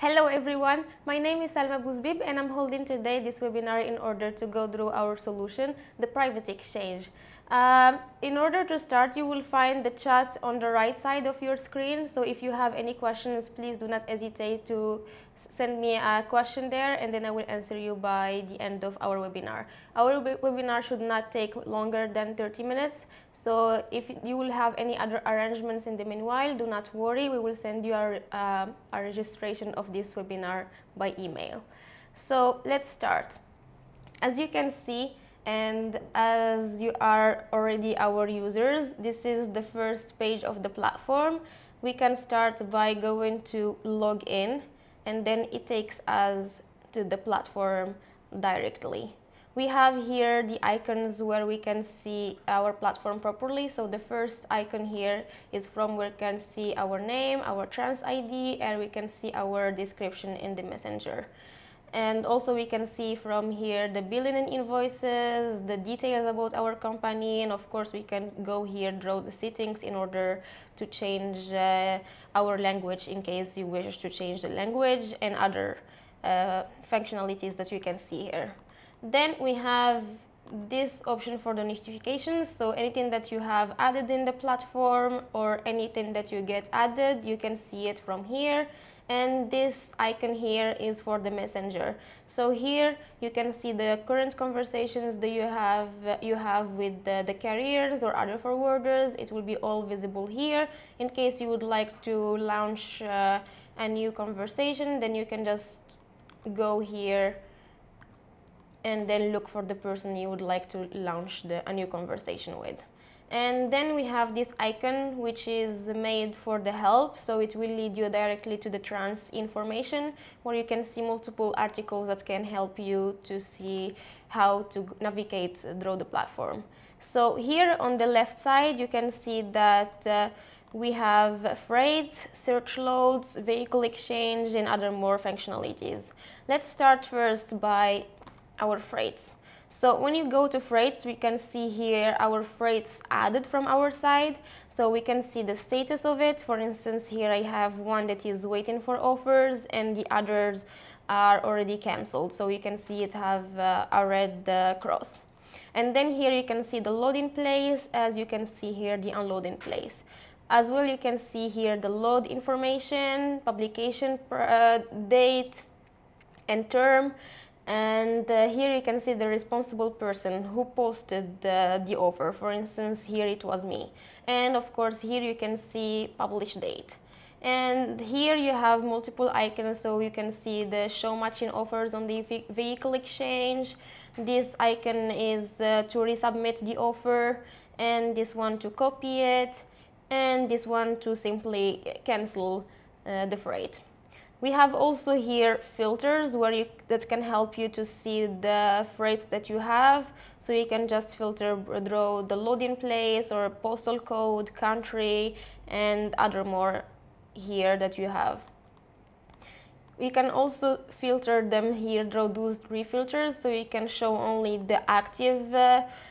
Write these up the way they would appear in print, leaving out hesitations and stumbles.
Hello everyone, my name is Salma Bouzbib and I'm holding today this webinar in order to go through our solution, the private exchange. In order to start, you will find the chat on the right side of your screen, so if you have any questions, please do not hesitate to send me a question there and then I will answer you by the end of our webinar. Our webinar should not take longer than 30 minutes, so if you will have any other arrangements in the meanwhile, do not worry, we will send you a registration of this webinar by email. So let's start. As you can see, and as you are already our users, this is the first page of the platform. We can start by going to log in, and then it takes us to the platform directly. We have here the icons where we can see our platform properly. So the first icon here is from where we can see our name, our trans ID, and we can see our description in the messenger. And also we can see from here the billing and invoices, the details about our company, and of course we can go here, draw the settings in order to change our language in case you wish to change the language, and other functionalities that you can see here. Then we have this option for the notifications, so anything that you have added in the platform or anything that you get added, you can see it from here. And this icon here is for the messenger. So here you can see the current conversations that you have with the carriers or other forwarders. It will be all visible here. In case you would like to launch a new conversation, then you can just go here and then look for the person you would like to launch a new conversation with. And then we have this icon which is made for the help, so it will lead you directly to the trans information, where you can see multiple articles that can help you to see how to navigate through the platform. So here on the left side you can see that we have freight, search loads, vehicle exchange, and other more functionalities. Let's start first by our freights. So when you go to freight, we can see here our freights added from our side. So we can see the status of it. For instance, here I have one that is waiting for offers and the others are already cancelled. So you can see it have a red cross. And then here you can see the loading place, as you can see here the unloading place. As well, you can see here the load information, publication date and term. And here you can see the responsible person who posted the offer. For instance, here it was me. And of course here you can see publish date. And here you have multiple icons, so you can see the show matching offers on the vehicle exchange. This icon is to resubmit the offer, and this one to copy it, and this one to simply cancel the freight. We have also here filters that can help you to see the freights that you have. So you can just filter through the loading place or postal code, country, and other more here that you have. We can also filter them here through those three filters, so you can show only the active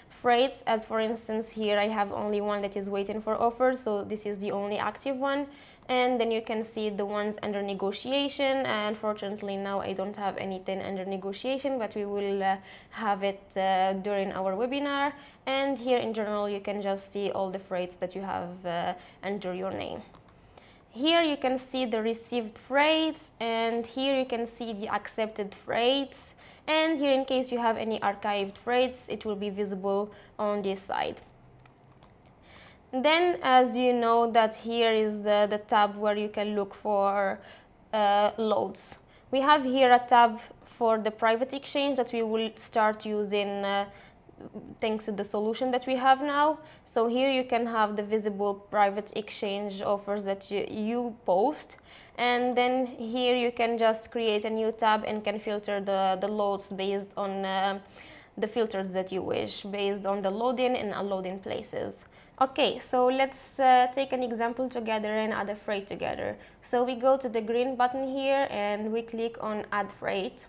freights, as for instance here I have only one that is waiting for offer, so this is the only active one. And then you can see the ones under negotiation. Unfortunately now I don't have anything under negotiation, but we will have it during our webinar. And here in general you can just see all the freights that you have under your name. Here you can see the received freights, and here you can see the accepted freights. And here, in case you have any archived freights, it will be visible on this side. Then, as you know, that here is the tab where you can look for loads. We have here a tab for the private exchange that we will start using thanks to the solution that we have now. So here you can have the visible private exchange offers that you post. And then here you can just create a new tab and can filter the loads based on the filters that you wish, based on the loading and unloading places. Okay, so let's take an example together and add a freight together. So we go to the green button here and we click on add freight.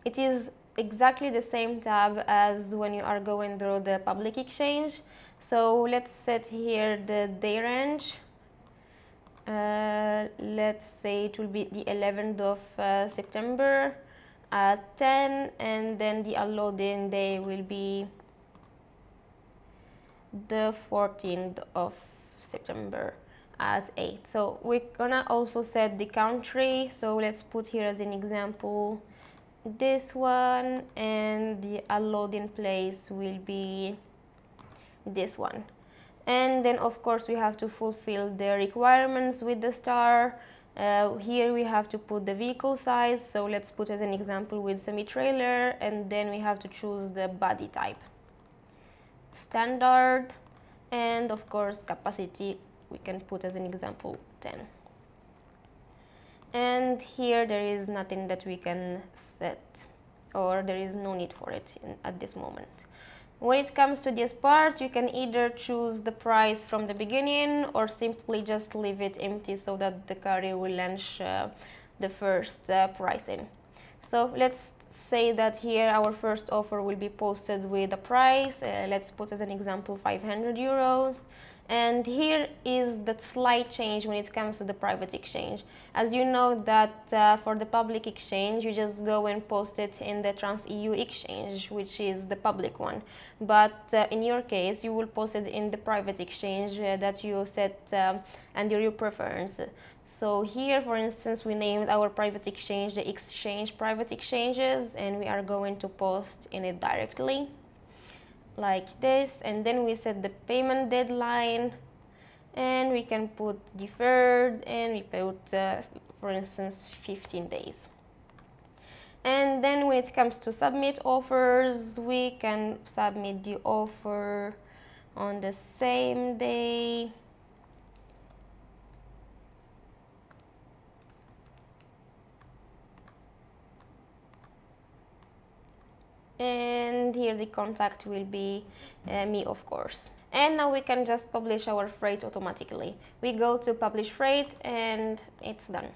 It is exactly the same tab as when you are going through the public exchange. So let's set here the day range let's say it will be the 11th of September at 10, and then the unloading day will be the 14th of September at 8. So we're gonna also set the country, so let's put here as an example this one, and the unloading place will be this one. And then of course we have to fulfill the requirements with the star. Here we have to put the vehicle size, so let's put as an example with semi-trailer, and then we have to choose the body type, standard, and of course capacity we can put as an example 10. And here there is nothing that we can set, or there is no need for it at this moment. When it comes to this part, you can either choose the price from the beginning or simply just leave it empty so that the carrier will launch the first pricing. So let's say that here our first offer will be posted with a price, let's put as an example 500 euros. And here is the slight change when it comes to the private exchange. As you know that for the public exchange, you just go and post it in the Trans.eu exchange, which is the public one. But in your case, you will post it in the private exchange that you set under your preference. So here, for instance, we named our private exchange the exchange private exchanges, and we are going to post in it directly like this. And then we set the payment deadline, and we can put deferred, and we put for instance 15 days. And then when it comes to submit offers, we can submit the offer on the same day. And here the contact will be me, of course. And now we can just publish our freight automatically. We go to publish freight and it's done.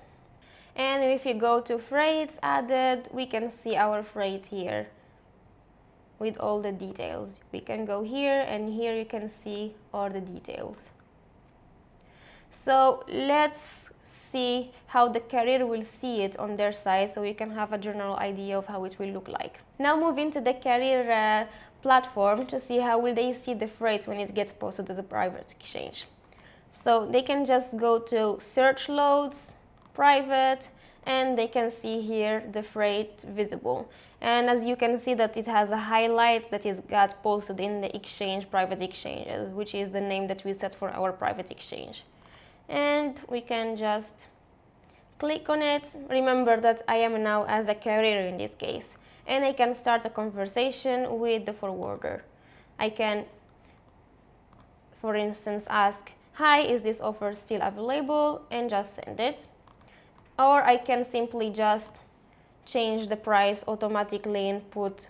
And if you go to freights added, we can see our freight here with all the details. We can go here, and here you can see all the details. So let's see how the carrier will see it on their side, so you can have a general idea of how it will look like. Now move into the carrier platform to see how will they see the freight when it gets posted to the private exchange. So they can just go to search loads, private, and they can see here the freight visible. And as you can see that it has a highlight that is got posted in the exchange private exchanges, which is the name that we set for our private exchange. And we can just click on it. Remember that I am now as a carrier in this case, and I can start a conversation with the forwarder. I can, for instance, ask, "Hi, is this offer still available?" and just send it. Or I can simply just change the price automatically and put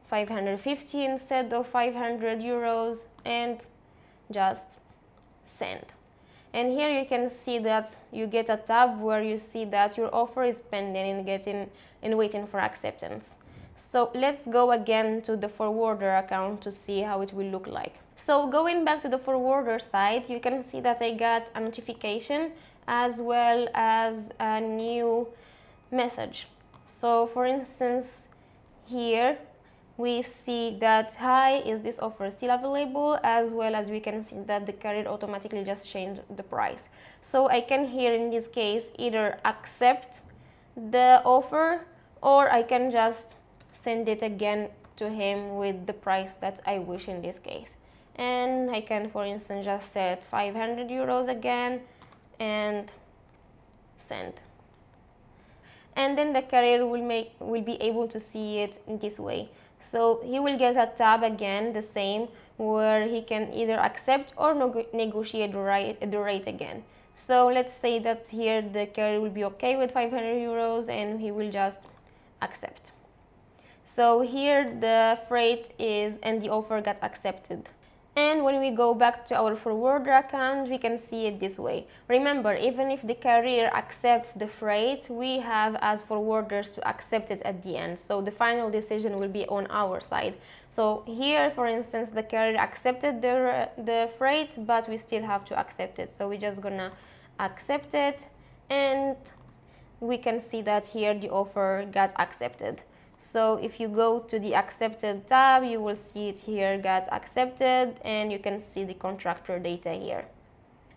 550 instead of 500 euros and just send. And here you can see that you get a tab where you see that your offer is pending and waiting for acceptance. So let's go again to the forwarder account to see how it will look like. So going back to the forwarder side, you can see that I got a notification as well as a new message. So for instance, here we see that, "Hi, is this offer still available?" as well as we can see that the carrier automatically just changed the price. So I can here in this case either accept the offer, or I can just send it again to him with the price that I wish in this case. And I can, for instance, just set 500 euros again and send. And then the carrier will be able to see it in this way. So he will get a tab again, the same, where he can either accept or negotiate the rate again. So let's say that here the carrier will be okay with 500 euros and he will just accept. So here the freight is and the offer got accepted. And when we go back to our forwarder account, we can see it this way. Remember, even if the carrier accepts the freight, we have as forwarders to accept it at the end. So the final decision will be on our side. So here, for instance, the carrier accepted the freight, but we still have to accept it. So we're just gonna accept it, and we can see that here the offer got accepted. So if you go to the accepted tab, you will see it here got accepted, and you can see the contractor data here.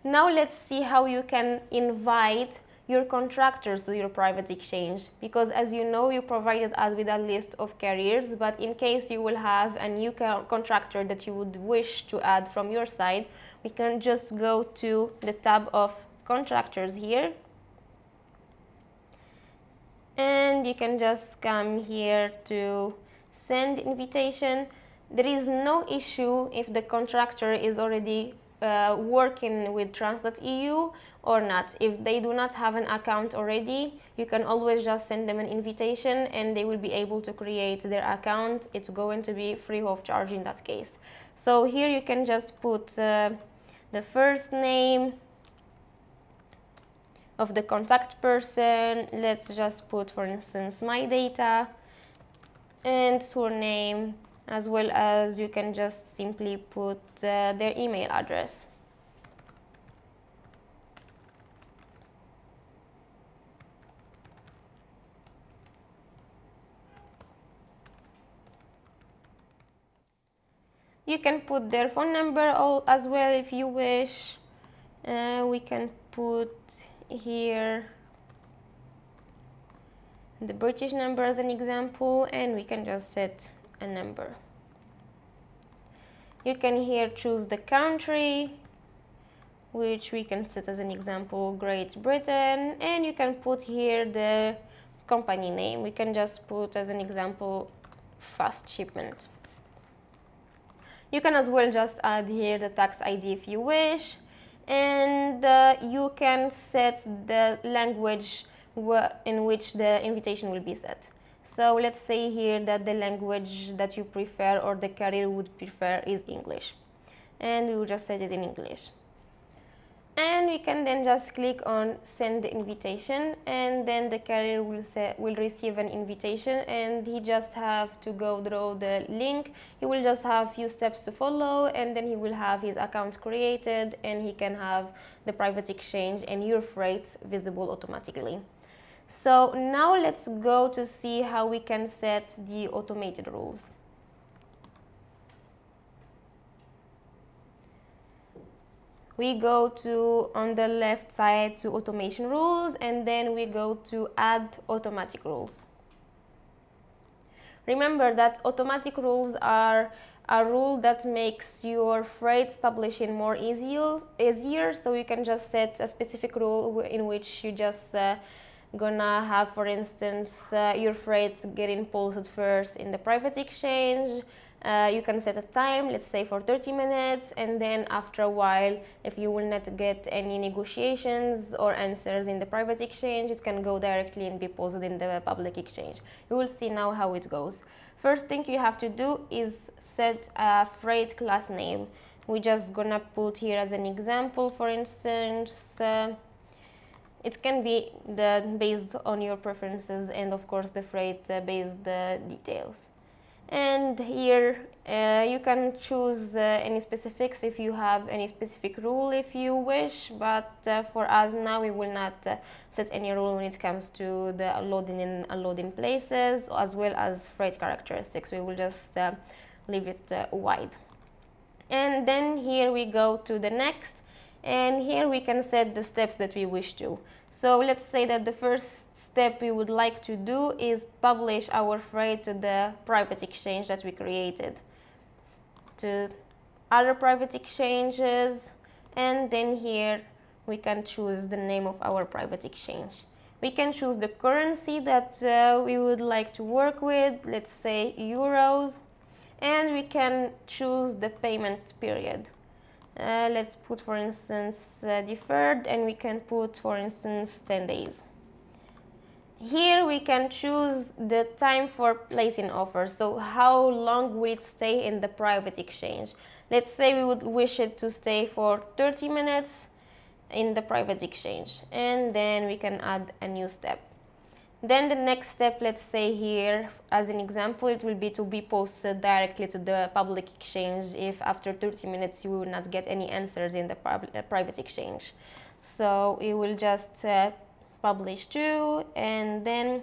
Now let's see how you can invite your contractors to your private exchange, because as you know, you provided us with a list of carriers, but in case you will have a new contractor that you would wish to add from your side, we can just go to the tab of contractors here, and you can just come here to send invitation. There is no issue if the contractor is already working with Trans.eu or not. If they do not have an account already, you can always just send them an invitation and they will be able to create their account. It's going to be free of charge in that case. So here you can just put the first name of the contact person. Let's just put, for instance, my data, and surname, as well as you can just simply put their email address. You can put their phone number as well if you wish. We can put here the British number as an example, and we can just set a number. You can here choose the country, which we can set as an example Great Britain, and you can put here the company name. We can just put as an example Fast Shipment. You can as well just add here the tax ID if you wish, and you can set the language in which the invitation will be set. So let's say here that the language that you prefer or the carrier would prefer is English, and we will just set it in English. And we can then just click on send the invitation, and then the carrier will receive an invitation, and he just have to go through the link. He will just have a few steps to follow, and then he will have his account created, and he can have the private exchange and your freights visible automatically. So now let's go to see how we can set the automated rules. We go to, on the left side, to automation rules, and then we go to add automatic rules. Remember that automatic rules are a rule that makes your freights publishing more easier, so you can just set a specific rule in which you just gonna have, for instance, your freights getting posted first in the private exchange. You can set a time, let's say for 30 minutes, and then after a while, if you will not get any negotiations or answers in the private exchange, it can go directly and be posted in the public exchange. You will see now how it goes. First thing you have to do is set a freight class name. We're just gonna put here as an example, for instance, it can be based on your preferences, and of course the freight based details. And here you can choose any specifics if you have any specific rule if you wish, but for us now we will not set any rule when it comes to the loading and unloading places, as well as freight characteristics. We will just leave it wide. And then here we go to the next, and here we can set the steps that we wish to. So let's say that the first step we would like to do is publish our freight to the private exchange that we created, to other private exchanges, and then here we can choose the name of our private exchange. We can choose the currency that we would like to work with, let's say euros, and we can choose the payment period. Let's put, for instance, deferred, and we can put, for instance, 10 days. Here we can choose the time for placing offers, so how long will it stay in the private exchange. Let's say we would wish it to stay for 30 minutes in the private exchange, and then we can add a new step. Then the next step, let's say here, as an example, it will be to be posted directly to the public exchange if after 30 minutes you will not get any answers in the private exchange. So we will just publish to, and then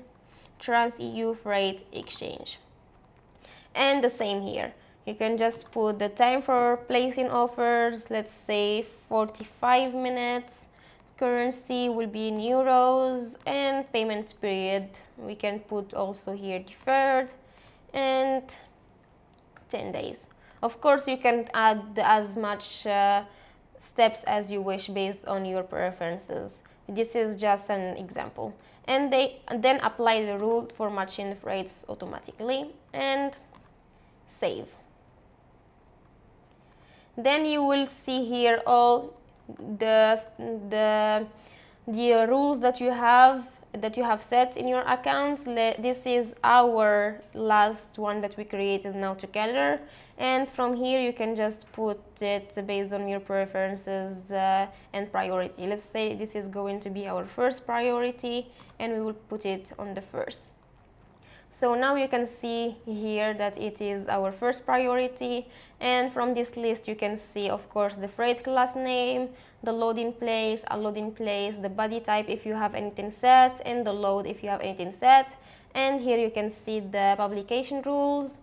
Trans.eu freight exchange. And the same here. You can just put the time for placing offers, let's say 45 minutes. Currency will be in euros, and payment period we can put also here deferred, and 10 days. Of course, you can add as much steps as you wish based on your preferences. This is just an example. And then apply the rule for matching freights automatically and save. Then you will see here all the rules that you have set in your accounts. This is our last one that we created now together, and from here you can just put it based on your preferences and priority. Let's say this is going to be our first priority, and we will put it on the first. So now you can see here that it is our first priority, and from this list you can see, of course, the freight class name, the loading place, unloading place, the body type if you have anything set, and the load if you have anything set. And here you can see the publication rules,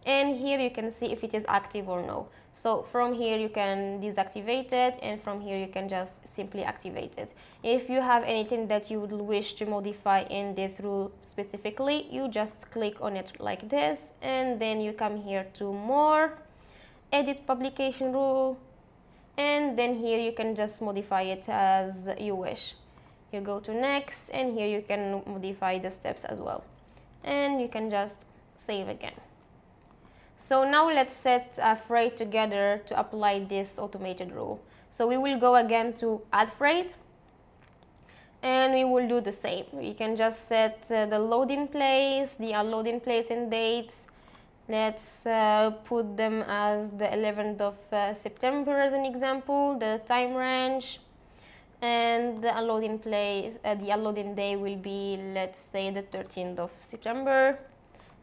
and here you can see if it is active or no. So from here you can deactivate it, and from here you can just simply activate it. If you have anything that you would wish to modify in this rule specifically, you just click on it like this, and then you come here to more, edit publication rule, and then here you can just modify it as you wish. You go to next, and here you can modify the steps as well, and you can just save again. So now let's set a freight together to apply this automated rule. So we will go again to add freight, and we will do the same. We can just set the loading place, the unloading place and dates. Let's put them as the 11th of September as an example, the time range, and the unloading place, the unloading day will be, let's say, the 13th of September.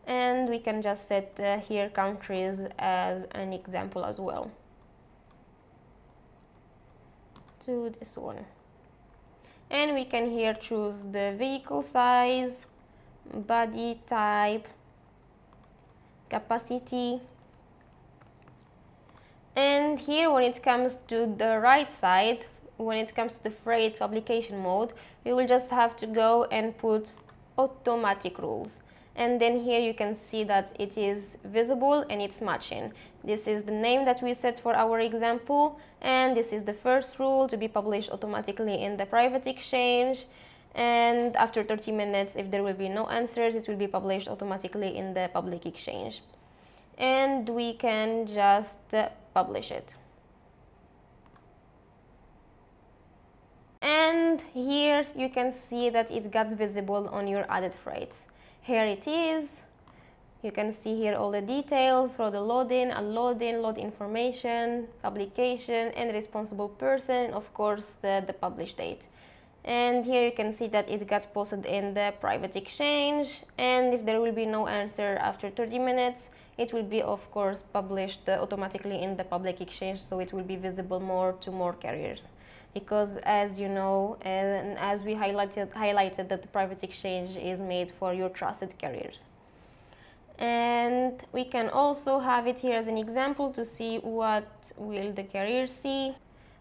And we can just set here countries as an example as well to this one. And we can here choose the vehicle size, body type, capacity. And here when it comes to the right side, when it comes to the freight publication mode, we will just have to go and put automatic rules. And then here you can see that it is visible and it's matching. This is the name that we set for our example, and this is the first rule to be published automatically in the private exchange. And after 30 minutes, if there will be no answers, it will be published automatically in the public exchange. And we can just publish it. And here you can see that it gets visible on your added freights. Here it is. You can see here all the details for the loading, unloading, load information, publication, and responsible person, of course the publish date. And here you can see that it got posted in the private exchange, and if there will be no answer after 30 minutes, it will be of course published automatically in the public exchange, so it will be visible to more carriers. Because as you know, and as we highlighted that the private exchange is made for your trusted carriers. And we can also have it here as an example to see what will the carrier see.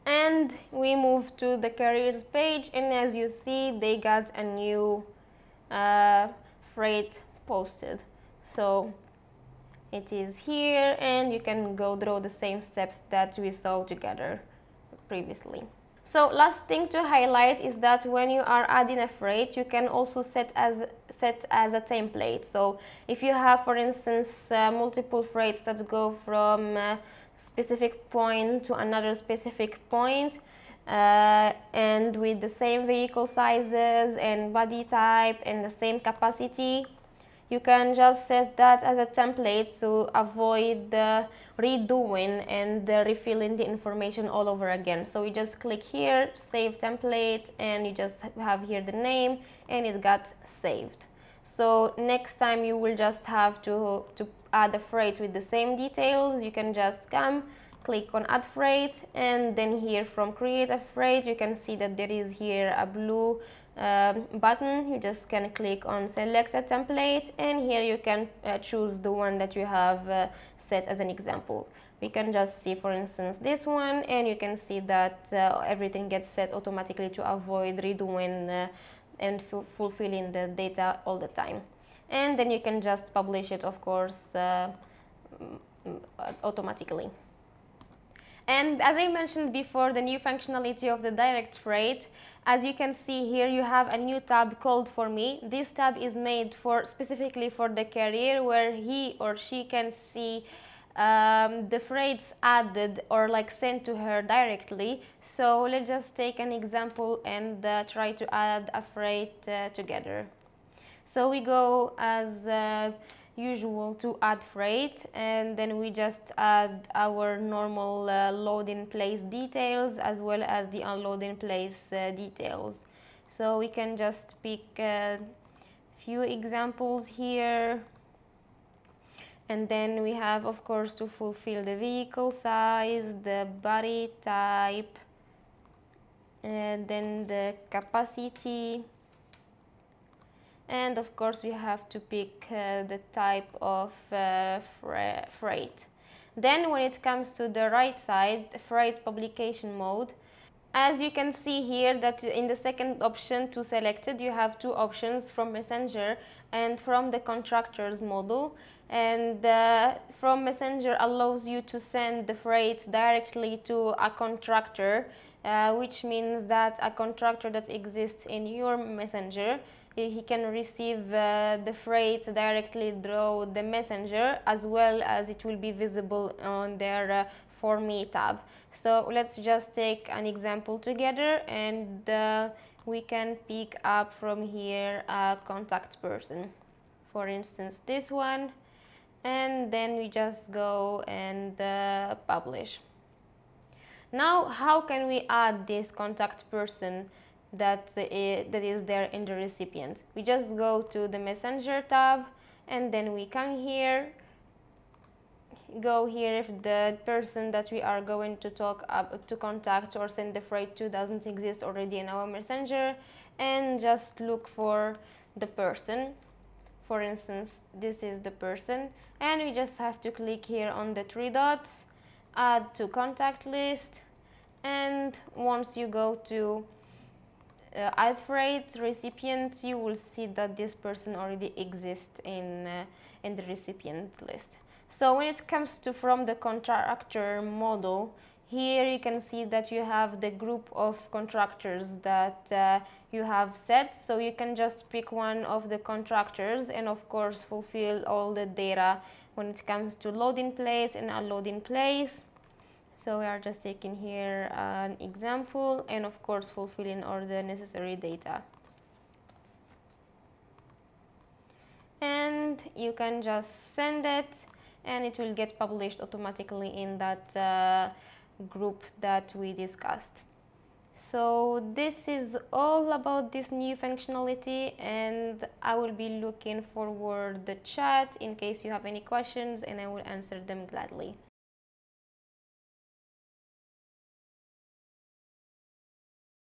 And we move to the carriers page, and as you see, they got a new freight posted. So it is here, and you can go through the same steps that we saw together previously. So last thing to highlight is that when you are adding a freight, you can also set as a template. So if you have, for instance, multiple freights that go from a specific point to another specific point, and with the same vehicle sizes and body type and the same capacity, you can just set that as a template to avoid the redoing and the refilling the information all over again. So you just click here, save template, and you just have here the name, and it got saved. So next time you will just have to add a freight with the same details. You can just come, click on add freight, and then here from create a freight you can see that there is here a blue button. You just can click on select a template, and here you can choose the one that you have set as an example. We can just see, for instance, this one, and you can see that everything gets set automatically to avoid redoing and fulfilling the data all the time. And then you can just publish it, of course, automatically. And as I mentioned before, the new functionality of the direct freight, as you can see here, you have a new tab called For Me. This tab is made specifically for the carrier, where he or she can see the freights added or like sent to her directly. So let's just take an example and try to add a freight together. So we go as usual to add freight, and then we just add our normal loading place details as well as the unloading place details. So we can just pick a few examples here, and then we have, of course, to fulfill the vehicle size, the body type, and then the capacity. And of course we have to pick the type of freight. Then when it comes to the right side, freight publication mode, as you can see here that in the second option to selected, you have two options, from messenger and from the contractors model. And from messenger allows you to send the freight directly to a contractor, which means that a contractor that exists in your messenger, he can receive the freight directly through the messenger, as well as it will be visible on their For Me tab. So let's just take an example together, and we can pick up from here a contact person, for instance this one, and then we just go and publish. Now, how can we add this contact person that is there in the recipient? We just go to the messenger tab, and then we come here, go here if the person that we are going to to contact or send the freight to doesn't exist already in our messenger, and just look for the person. For instance, this is the person, and we just have to click here on the three dots, add to contact list, and once you go to add freight recipient, you will see that this person already exists in the recipient list. So when it comes to from the contractor model, here you can see that you have the group of contractors that you have set. So you can just pick one of the contractors and of course fulfill all the data when it comes to loading place and unloading place. So we are just taking here an example, and of course fulfilling all the necessary data. And you can just send it, and it will get published automatically in that group that we discussed. So this is all about this new functionality, and I will be looking forward the chat in case you have any questions, and I will answer them gladly.